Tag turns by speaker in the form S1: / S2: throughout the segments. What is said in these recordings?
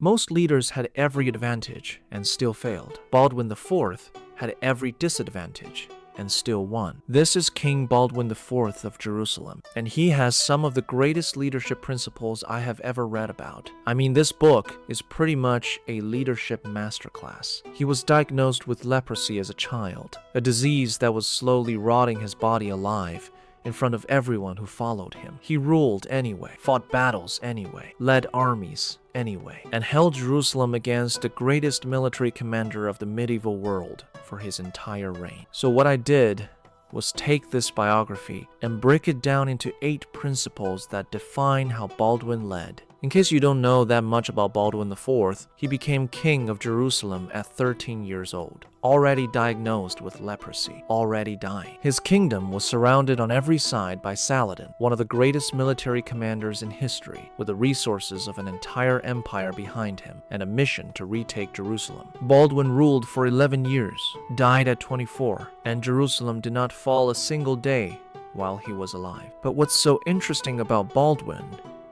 S1: Most leaders had every advantage and still failed. Baldwin IV had every disadvantage and still won. This is King Baldwin IV of Jerusalem, and he has some of the greatest leadership principles I have ever read about. I mean, this book is pretty much a leadership masterclass. He was diagnosed with leprosy as a child, a disease that was slowly rotting his body alive in front of everyone who followed him. He ruled anyway, fought battles anyway, led armies anyway, and held Jerusalem against the greatest military commander of the medieval world for his entire reign. So what I did was take this biography and break it down into 8 principles that define how Baldwin led. In case you don't know that much about Baldwin IV, he became king of Jerusalem at 13 years old, already diagnosed with leprosy, already dying. His kingdom was surrounded on every side by Saladin, one of the greatest military commanders in history, with the resources of an entire empire behind him and a mission to retake Jerusalem. Baldwin ruled for 11 years, died at 24, and Jerusalem did not fall a single day while he was alive. But what's so interesting about Baldwin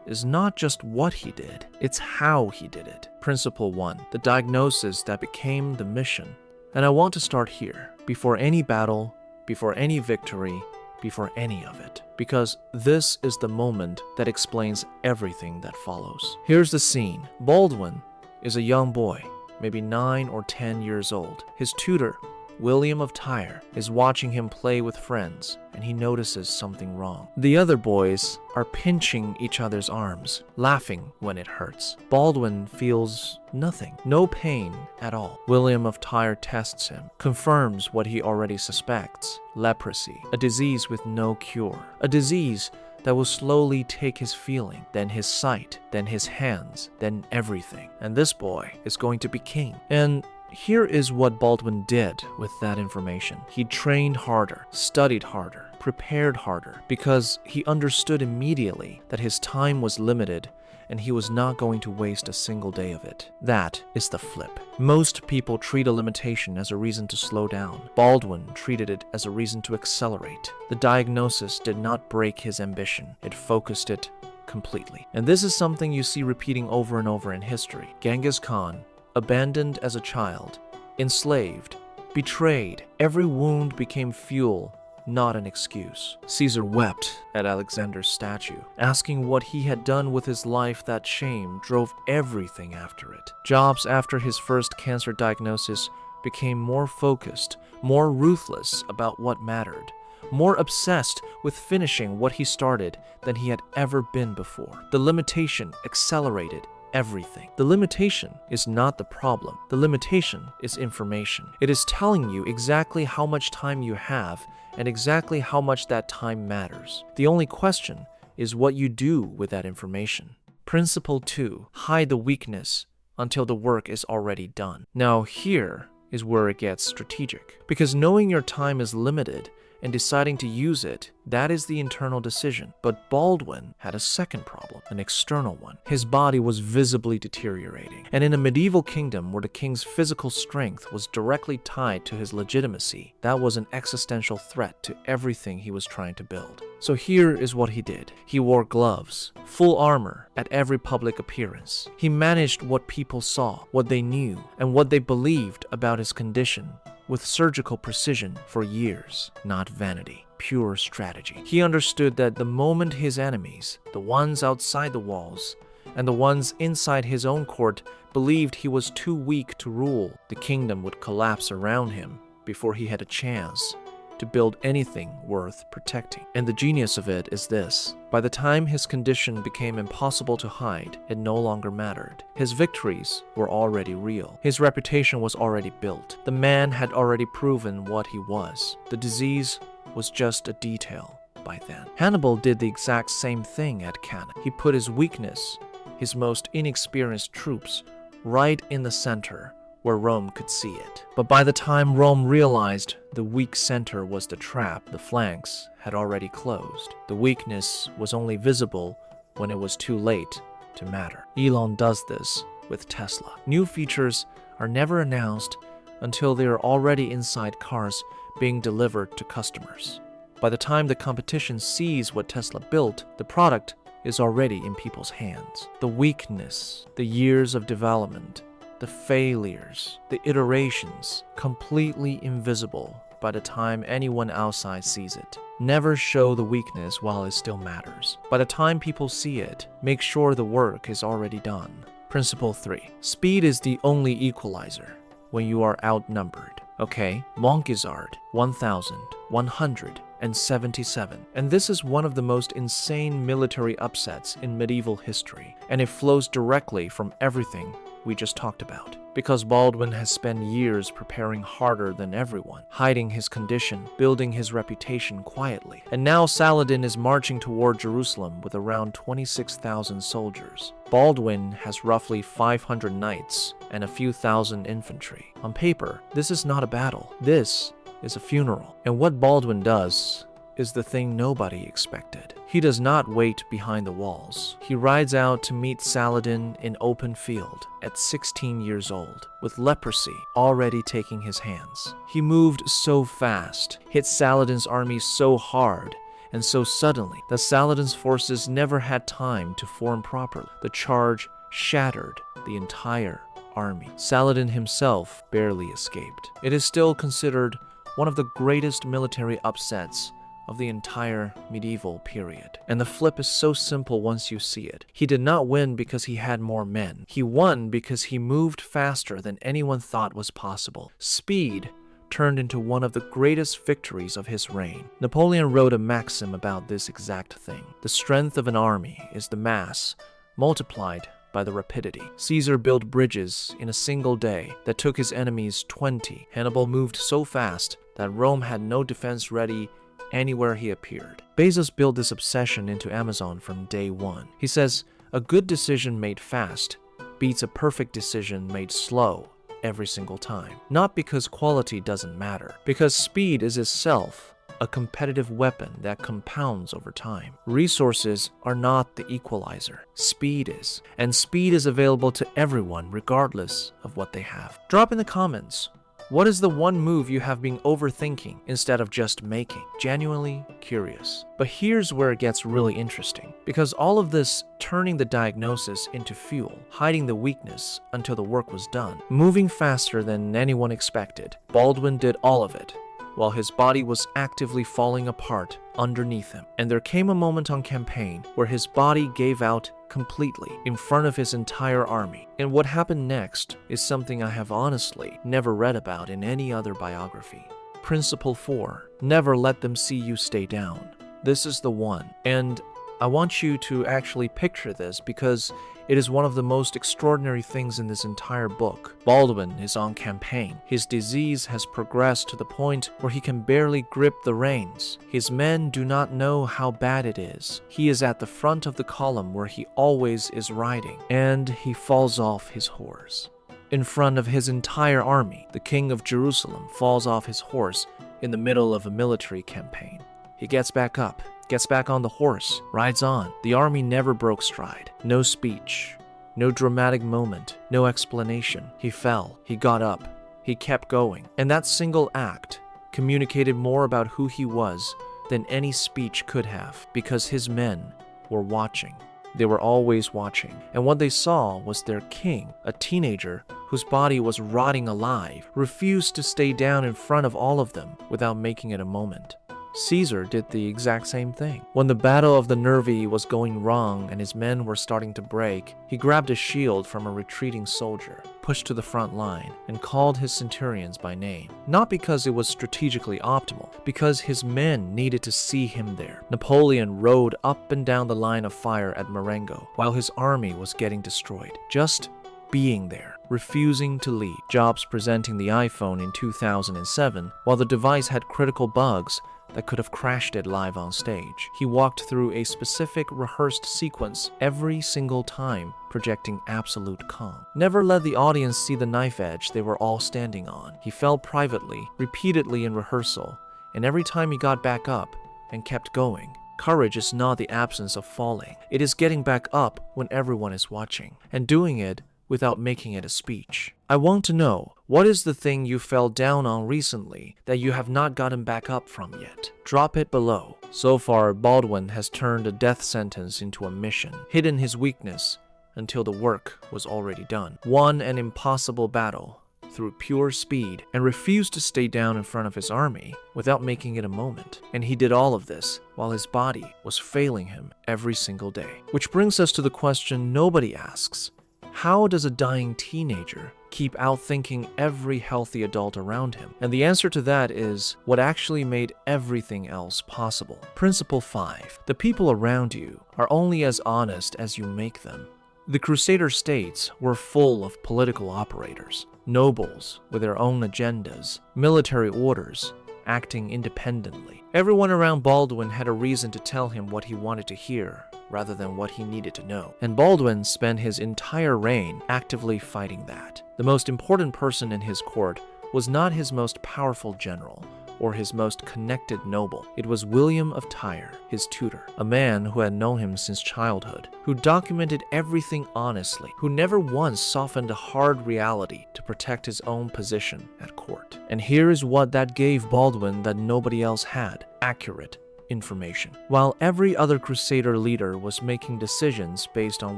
S1: is not just what he did, it's how he did it. Principle 1, the diagnosis that became the mission. And I want to start here, before any battle, before any victory, before any of it, because this is the moment that explains everything that follows. Here's the scene. Baldwin is a young boy, maybe 9 or 10 years old. His tutor, William of Tyre, is watching him play with friends, and he notices something wrong. The other boys are pinching each other's arms, laughing when it hurts. Baldwin feels nothing, no pain at all. William of Tyre tests him, confirms what he already suspects: leprosy, a disease with no cure, a disease that will slowly take his feeling, then his sight, then his hands, then everything. And this boy is going to be king. And here is what Baldwin did with that information. He trained harder, studied harder, prepared harder, because he understood immediately that his time was limited and he was not going to waste a single day of it. That is the flip. Most people treat a limitation as a reason to slow down. Baldwin treated it as a reason to accelerate. The diagnosis did not break his ambition. It focused it completely. And this is something you see repeating over and over in history. Genghis Khan, abandoned as a child, enslaved, betrayed. Every wound became fuel, not an excuse. Caesar wept at Alexander's statue, asking what he had done with his life. That shame drove everything after it. Jobs, after his first cancer diagnosis, became more focused, more ruthless about what mattered, more obsessed with finishing what he started than he had ever been before. The limitation accelerated everything. The limitation is not the problem. The limitation is information. It is telling you exactly how much time you have and exactly how much that time matters. The only question is what you do with that information. Principle 2, hide the weakness until the work is already done. Now here is where it gets strategic, because knowing your time is limited and deciding to use it, that is the internal decision. But Baldwin had a second problem, an external one. His body was visibly deteriorating. And in a medieval kingdom where the king's physical strength was directly tied to his legitimacy, that was an existential threat to everything he was trying to build. So here is what he did. He wore gloves, full armor at every public appearance. He managed what people saw, what they knew, and what they believed about his condition with surgical precision for years, not vanity, pure strategy. He understood that the moment his enemies, the ones outside the walls, and the ones inside his own court, believed he was too weak to rule, the kingdom would collapse around him before he had a chance to build anything worth protecting. And the genius of it is this: by the time his condition became impossible to hide, it no longer mattered. His victories were already real. His reputation was already built. The man had already proven what he was. The disease was just a detail by then. Hannibal did the exact same thing at Cannae. He put his weakness, his most inexperienced troops, right in the center where Rome could see it. But by the time Rome realized the weak center was the trap, the flanks had already closed. The weakness was only visible when it was too late to matter. Elon does this with Tesla. New features are never announced until they are already inside cars being delivered to customers. By the time the competition sees what Tesla built, the product is already in people's hands. The weakness, the years of development, the failures, the iterations, completely invisible by the time anyone outside sees it. Never show the weakness while it still matters. By the time people see it, make sure the work is already done. Principle 3. Speed is the only equalizer when you are outnumbered. Okay, Montgisard, 1177. And this is one of the most insane military upsets in medieval history, and it flows directly from everything we just talked about. Because Baldwin has spent years preparing harder than everyone, hiding his condition, building his reputation quietly. And now Saladin is marching toward Jerusalem with around 26,000 soldiers. Baldwin has roughly 500 knights and a few thousand infantry. On paper, this is not a battle. This is a funeral. And what Baldwin does is the thing nobody expected. He does not wait behind the walls. He rides out to meet Saladin in open field at 16 years old, with leprosy already taking his hands. He moved so fast, hit Saladin's army so hard, and so suddenly that Saladin's forces never had time to form properly. The charge shattered the entire army. Saladin himself barely escaped. It is still considered one of the greatest military upsets of the entire medieval period. And the flip is so simple once you see it. He did not win because he had more men. He won because he moved faster than anyone thought was possible. Speed turned into one of the greatest victories of his reign. Napoleon wrote a maxim about this exact thing. The strength of an army is the mass multiplied by the rapidity. Caesar built bridges in a single day that took his enemies 20. Hannibal moved so fast that Rome had no defense ready anywhere he appeared. Bezos built this obsession into Amazon from day one. He says, a good decision made fast beats a perfect decision made slow every single time. Not because quality doesn't matter, because speed is itself a competitive weapon that compounds over time. Resources are not the equalizer. Speed is. And speed is available to everyone regardless of what they have. Drop in the comments. What is the one move you have been overthinking instead of just making? Genuinely curious. But here's where it gets really interesting. Because all of this turning the diagnosis into fuel, hiding the weakness until the work was done, moving faster than anyone expected, Baldwin did all of it while his body was actively falling apart underneath him. And there came a moment on campaign where his body gave out completely in front of his entire army. And what happened next is something I have honestly never read about in any other biography. Principle 4. Never let them see you stay down. This is the one. And I want you to actually picture this because it is one of the most extraordinary things in this entire book. Baldwin is on campaign. His disease has progressed to the point where he can barely grip the reins. His men do not know how bad it is. He is at the front of the column where he always is riding, and he falls off his horse. In front of his entire army, the king of Jerusalem falls off his horse in the middle of a military campaign. He gets back up, gets back on the horse, rides on. The army never broke stride. No speech, no dramatic moment, no explanation. He fell, he got up, he kept going. And that single act communicated more about who he was than any speech could have, because his men were watching. They were always watching. And what they saw was their king, a teenager whose body was rotting alive, refused to stay down in front of all of them without making it a moment. Caesar did the exact same thing. When the Battle of the Nervi was going wrong and his men were starting to break, he grabbed a shield from a retreating soldier, pushed to the front line, and called his centurions by name. Not because it was strategically optimal, because his men needed to see him there. Napoleon rode up and down the line of fire at Marengo while his army was getting destroyed. Just being there, refusing to leave. Jobs presenting the iPhone in 2007, while the device had critical bugs that could have crashed it live on stage. He walked through a specific rehearsed sequence every single time, projecting absolute calm. Never let the audience see the knife edge they were all standing on. He fell privately, repeatedly in rehearsal, and every time he got back up and kept going. Courage is not the absence of falling. It is getting back up when everyone is watching, and doing it without making it a speech. I want to know, what is the thing you fell down on recently that you have not gotten back up from yet? Drop it below. So far, Baldwin has turned a death sentence into a mission, hidden his weakness until the work was already done, won an impossible battle through pure speed, and refused to stay down in front of his army without making it a moment. And he did all of this while his body was failing him every single day. Which brings us to the question nobody asks. How does a dying teenager keep outthinking every healthy adult around him? And the answer to that is what actually made everything else possible. Principle 5. The people around you are only as honest as you make them. The Crusader states were full of political operators, nobles with their own agendas, military orders, acting independently. Everyone around Baldwin had a reason to tell him what he wanted to hear, rather than what he needed to know. And Baldwin spent his entire reign actively fighting that. The most important person in his court was not his most powerful general, or his most connected noble. It was William of Tyre, his tutor, a man who had known him since childhood, who documented everything honestly, who never once softened a hard reality to protect his own position at court. And here is what that gave Baldwin that nobody else had: accurate information. While every other Crusader leader was making decisions based on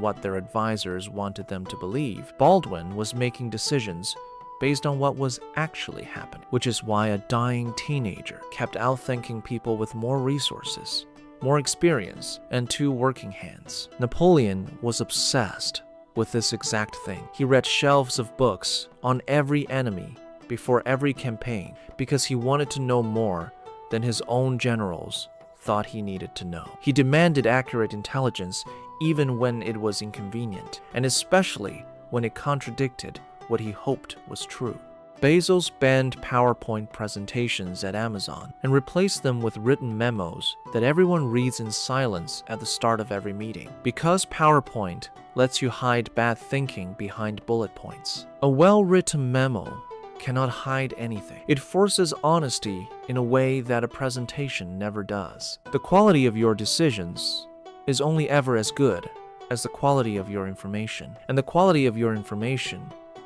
S1: what their advisors wanted them to believe, Baldwin was making decisions based on what was actually happening, which is why a dying teenager kept outthinking people with more resources, more experience, and 2 working hands. Napoleon was obsessed with this exact thing. He read shelves of books on every enemy before every campaign because he wanted to know more than his own generals thought he needed to know. He demanded accurate intelligence even when it was inconvenient, and especially when it contradicted what he hoped was true. Bezos banned PowerPoint presentations at Amazon and replaced them with written memos that everyone reads in silence at the start of every meeting, because PowerPoint lets you hide bad thinking behind bullet points. A well-written memo cannot hide anything. It forces honesty in a way that a presentation never does. The quality of your decisions is only ever as good as the quality of your information, and the quality of your information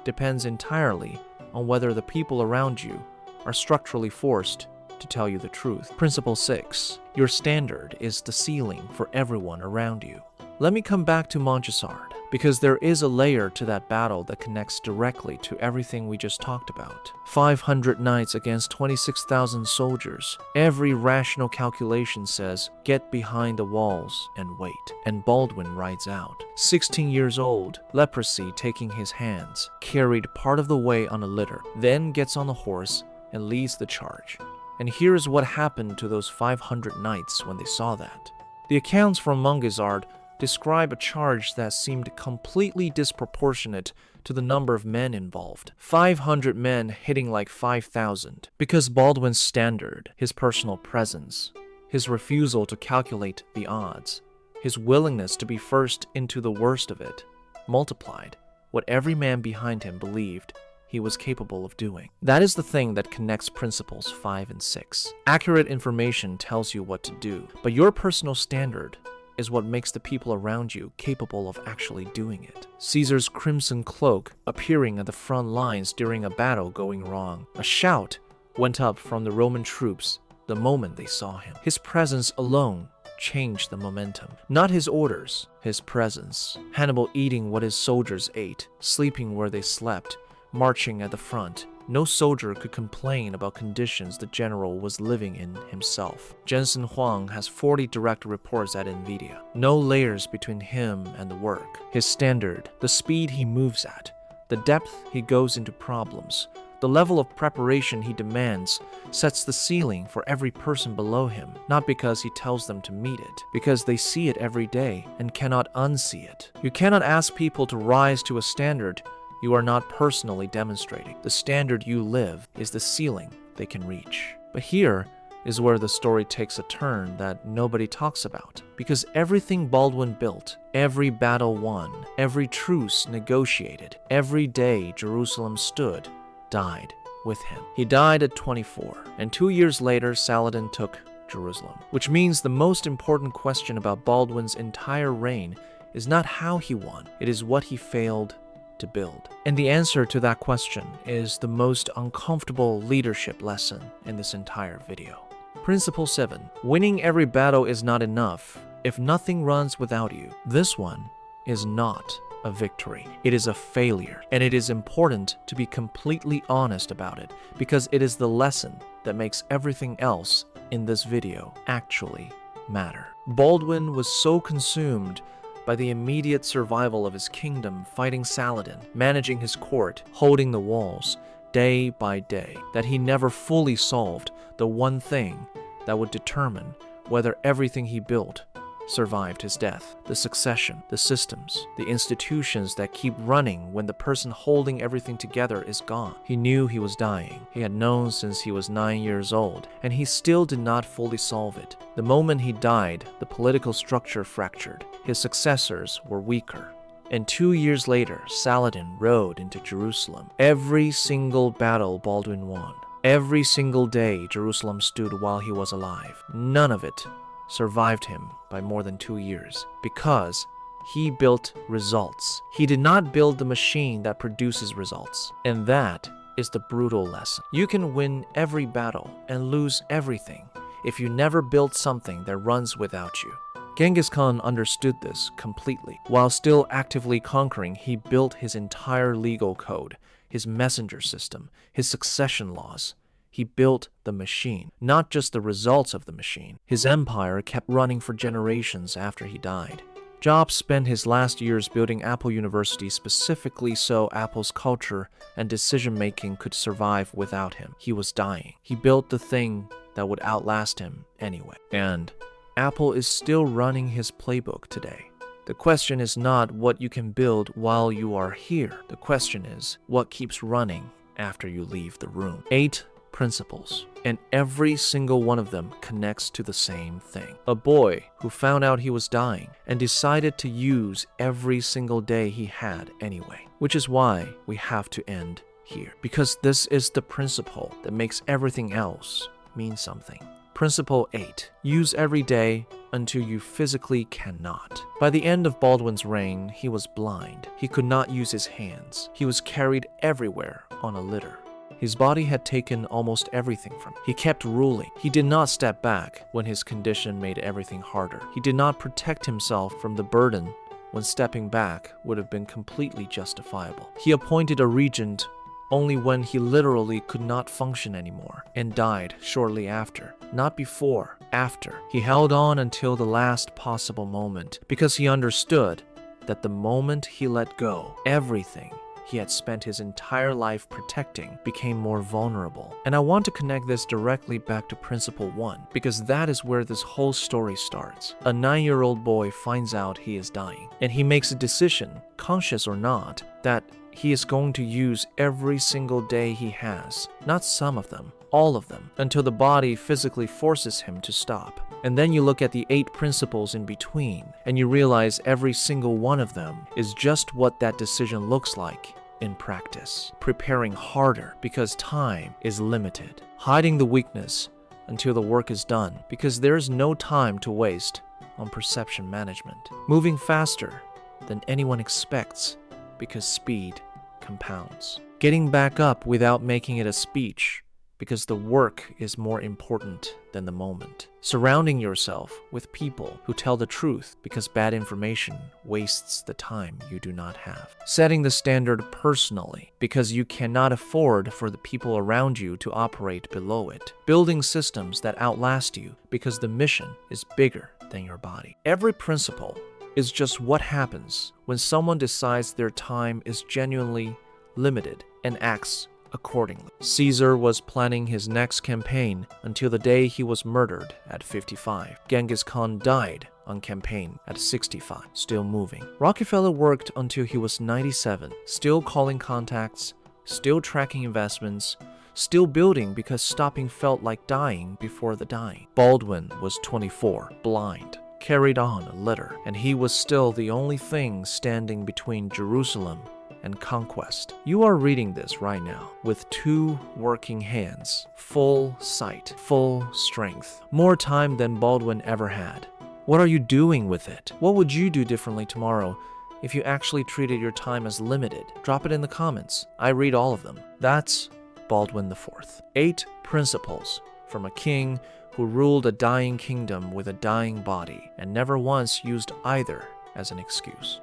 S1: depends entirely on whether the people around you are structurally forced to tell you the truth. Principle 6. Your standard is the ceiling for everyone around you. Let me come back to Montgesard, because there is a layer to that battle that connects directly to everything we just talked about. 500 knights against 26,000 soldiers. Every rational calculation says, get behind the walls and wait. And Baldwin rides out. 16 years old, leprosy taking his hands, carried part of the way on a litter, then gets on the horse and leads the charge. And here is what happened to those 500 knights when they saw that. The accounts from Montgesard describe a charge that seemed completely disproportionate to the number of men involved. 500 men hitting like 5,000. Because Baldwin's standard, his personal presence, his refusal to calculate the odds, his willingness to be first into the worst of it, multiplied what every man behind him believed he was capable of doing. That is the thing that connects principles 5 and 6. Accurate information tells you what to do, but your personal standard is what makes the people around you capable of actually doing it. Caesar's crimson cloak appearing at the front lines during a battle going wrong. A shout went up from the Roman troops the moment they saw him. His presence alone changed the momentum. Not his orders, his presence. Hannibal eating what his soldiers ate, sleeping where they slept, marching at the front. No soldier could complain about conditions the general was living in himself. Jensen Huang has 40 direct reports at NVIDIA. No layers between him and the work. His standard, the speed he moves at, the depth he goes into problems, the level of preparation he demands sets the ceiling for every person below him, not because he tells them to meet it, because they see it every day and cannot unsee it. You cannot ask people to rise to a standard you are not personally demonstrating. The standard you live is the ceiling they can reach. But here is where the story takes a turn that nobody talks about. Because everything Baldwin built, every battle won, every truce negotiated, every day Jerusalem stood, died with him. He died at 24, and 2 years later Saladin took Jerusalem. Which means the most important question about Baldwin's entire reign is not how he won, it is what he failed to build. And the answer to that question is the most uncomfortable leadership lesson in this entire video. Principle 7. Winning every battle is not enough if nothing runs without you. This one is not a victory. It is a failure, and it is important to be completely honest about it because it is the lesson that makes everything else in this video actually matter. Baldwin was so consumed by the immediate survival of his kingdom, fighting Saladin, managing his court, holding the walls day by day, that he never fully solved the one thing that would determine whether everything he built survived his death: the succession, the systems, the institutions that keep running when the person holding everything together is gone. He knew he was dying. He had known since he was 9 years old, and he still did not fully solve it. The moment he died, the political structure fractured. His successors were weaker. And 2 years later, Saladin rode into Jerusalem. Every single battle Baldwin won. Every single day Jerusalem stood while he was alive. None of it survived him by more than 2 years because he built results. He did not build the machine that produces results. And that is the brutal lesson. You can win every battle and lose everything if you never build something that runs without you. Genghis Khan understood this completely. While still actively conquering, he built his entire legal code, his messenger system, his succession laws. He built the machine, not just the results of the machine. His empire kept running for generations after he died. Jobs spent his last years building Apple University specifically so Apple's culture and decision-making could survive without him. He was dying. He built the thing that would outlast him anyway. And Apple is still running his playbook today. The question is not what you can build while you are here. The question is what keeps running after you leave the room. 8 principles, and every single one of them connects to the same thing. A boy who found out he was dying and decided to use every single day he had anyway, which is why we have to end here, because this is the principle that makes everything else mean something. Principle 8. Use every day until you physically cannot. By the end of Baldwin's reign, he was blind. He could not use his hands. He was carried everywhere on a litter. His body had taken almost everything from him. He kept ruling. He did not step back when his condition made everything harder. He did not protect himself from the burden when stepping back would have been completely justifiable. He appointed a regent only when he literally could not function anymore, and died shortly after. Not before, after. He held on until the last possible moment, because he understood that the moment he let go, everything he had spent his entire life protecting became more vulnerable. And I want to connect this directly back to Principle 1, because that is where this whole story starts. A 9-year-old boy finds out he is dying, and he makes a decision, conscious or not, that he is going to use every single day he has, not some of them, all of them, until the body physically forces him to stop. And then you look at the 8 principles in between, and you realize every single one of them is just what that decision looks like in practice. Preparing harder because time is limited. Hiding the weakness until the work is done because there is no time to waste on perception management. Moving faster than anyone expects because speed compounds. Getting back up without making it a speech because the work is more important than the moment. Surrounding yourself with people who tell the truth because bad information wastes the time you do not have. Setting the standard personally because you cannot afford for the people around you to operate below it. Building systems that outlast you because the mission is bigger than your body. Every principle is just what happens when someone decides their time is genuinely limited and acts accordingly. Caesar was planning his next campaign until the day he was murdered at 55. Genghis Khan died on campaign at 65, still moving. Rockefeller worked until he was 97, still calling contacts, still tracking investments, still building because stopping felt like dying before the dying. Baldwin was 24, blind, carried on a litter, and he was still the only thing standing between Jerusalem and conquest. You are reading this right now with 2 working hands, full sight, full strength, more time than Baldwin ever had. What are you doing with it? What would you do differently tomorrow if you actually treated your time as limited? Drop it in the comments. I read all of them. That's Baldwin IV. 8 principles from a king who ruled a dying kingdom with a dying body and never once used either as an excuse.